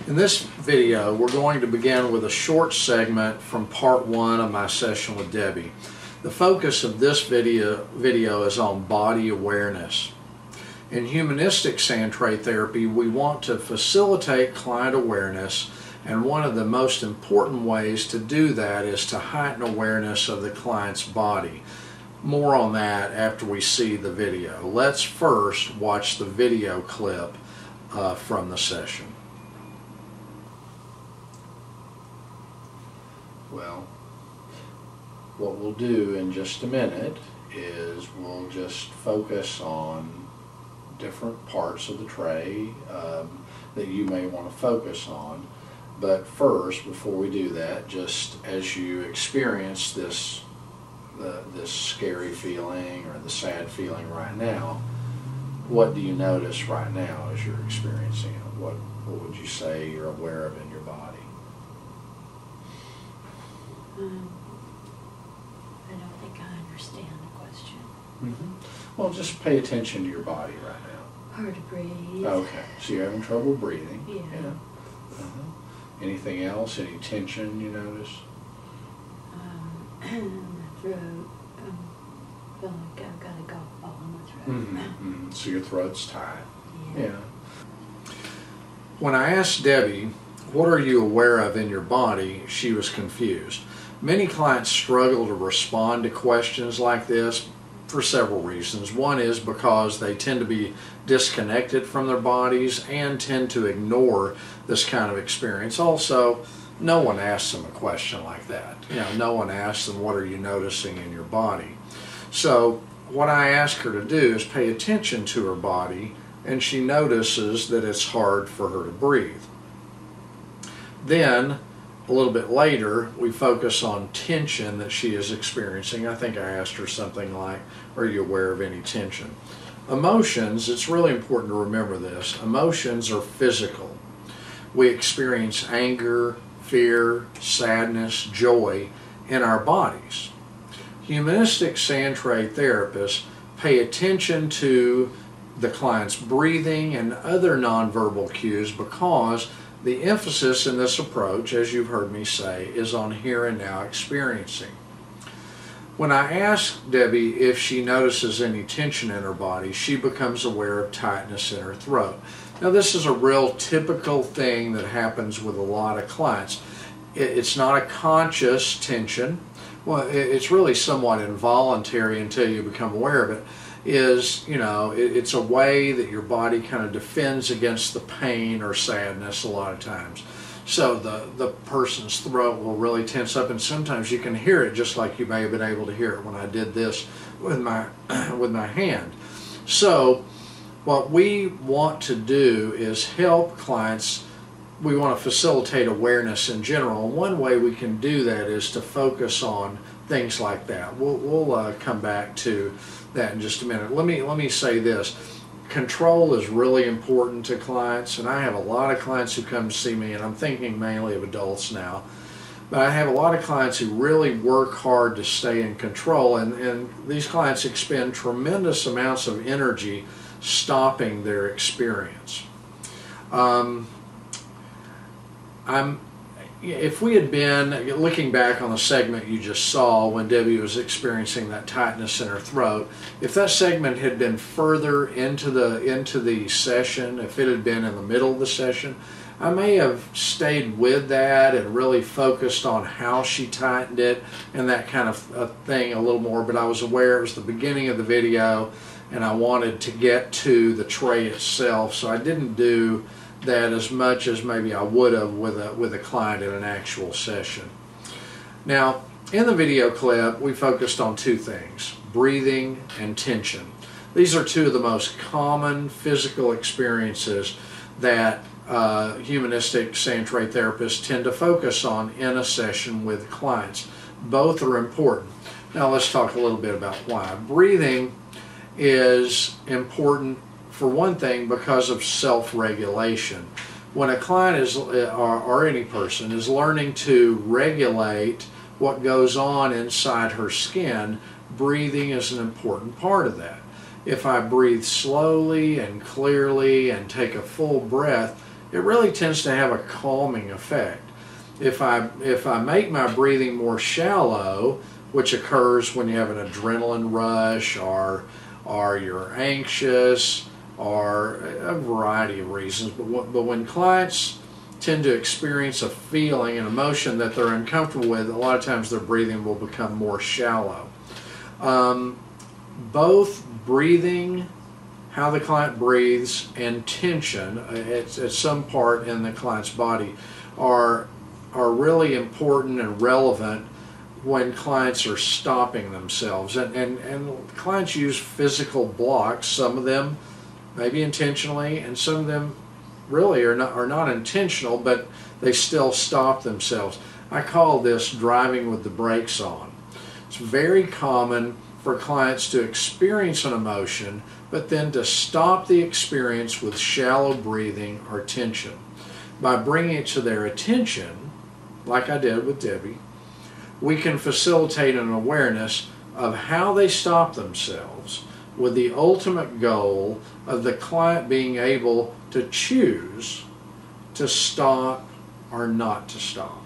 In this video, we're going to begin with a short segment from part one of my session with Debbie. The focus of this video is on body awareness. In humanistic Sandtray therapy, we want to facilitate client awareness, and one of the most important ways to do that is to heighten awareness of the client's body. More on that after we see the video. Let's first watch the video clip from the session. Well, what we'll do in just a minute is we'll just focus on different parts of the tray that you may want to focus on. But first, before we do that, just as you experience this scary feeling or the sad feeling right now, what do you notice right now as you're experiencing it? What would you say you're aware of in your body? I don't think I understand the question. Well, just pay attention to your body right now. Hard to breathe. Okay, so you're having trouble breathing. Yeah. Anything else? Any tension you notice? My throat. I feel like I've got a golf ball in my throat. So your throat's tight. Yeah. When I asked Debbie, what are you aware of in your body, she was confused. Many clients struggle to respond to questions like this for several reasons. One is because they tend to be disconnected from their bodies and tend to ignore this kind of experience. Also, no one asks them a question like that. No one asks them, what are you noticing in your body? So what I ask her to do is pay attention to her body, and she notices that it's hard for her to breathe. Then, a little bit later, we focus on tension that she is experiencing. I think I asked her something like, are you aware of any tension? Emotions, it's really important to remember this, emotions are physical. We experience anger, fear, sadness, joy in our bodies. Humanistic Sandtray therapists pay attention to the client's breathing and other nonverbal cues because the emphasis in this approach, as you've heard me say, is on here and now experiencing. When I ask Debbie if she notices any tension in her body, she becomes aware of tightness in her throat. Now, this is a real typical thing that happens with a lot of clients. It's not a conscious tension. Well, it's really somewhat involuntary until you become aware of it. It's a way that your body kind of defends against the pain or sadness a lot of times. So the person's throat will really tense up, and sometimes you can hear it just like you may have been able to hear it when I did this with my hand. So what we want to do is help clients. We want to facilitate awareness in general. And one way we can do that is to focus on things like that. We'll come back to that in just a minute. Let me say this. Control is really important to clients, and I have a lot of clients who come to see me, and I'm thinking mainly of adults now, but I have a lot of clients who really work hard to stay in control, and these clients expend tremendous amounts of energy stopping their experience. If we had been looking back on the segment you just saw when Debbie was experiencing that tightness in her throat, if that segment had been further into the session, if it had been in the middle of the session, I may have stayed with that and really focused on how she tightened it and that kind of thing a little more, but I was aware it was the beginning of the video and I wanted to get to the tray itself, so I didn't do that as much as maybe I would have with a client in an actual session. Now, in the video clip, we focused on two things, breathing and tension. These are two of the most common physical experiences that humanistic Sandtray therapists tend to focus on in a session with clients. Both are important. Now let's talk a little bit about why. Breathing is important for one thing because of self-regulation. When a client is, or any person is learning to regulate what goes on inside her skin, breathing is an important part of that. If I breathe slowly and clearly and take a full breath, it really tends to have a calming effect. If I make my breathing more shallow, which occurs when you have an adrenaline rush or you're anxious or a variety of reasons, but when clients tend to experience a feeling, an emotion that they're uncomfortable with, a lot of times their breathing will become more shallow. Both breathing, how the client breathes, and tension at some part in the client's body are really important and relevant when clients are stopping themselves. And clients use physical blocks, some of them maybe intentionally, and some of them really are not intentional, but they still stop themselves. I call this driving with the brakes on. It's very common for clients to experience an emotion, but then to stop the experience with shallow breathing or tension. By bringing it to their attention, like I did with Debbie, we can facilitate an awareness of how they stop themselves, with the ultimate goal of the client being able to choose to stop or not to stop.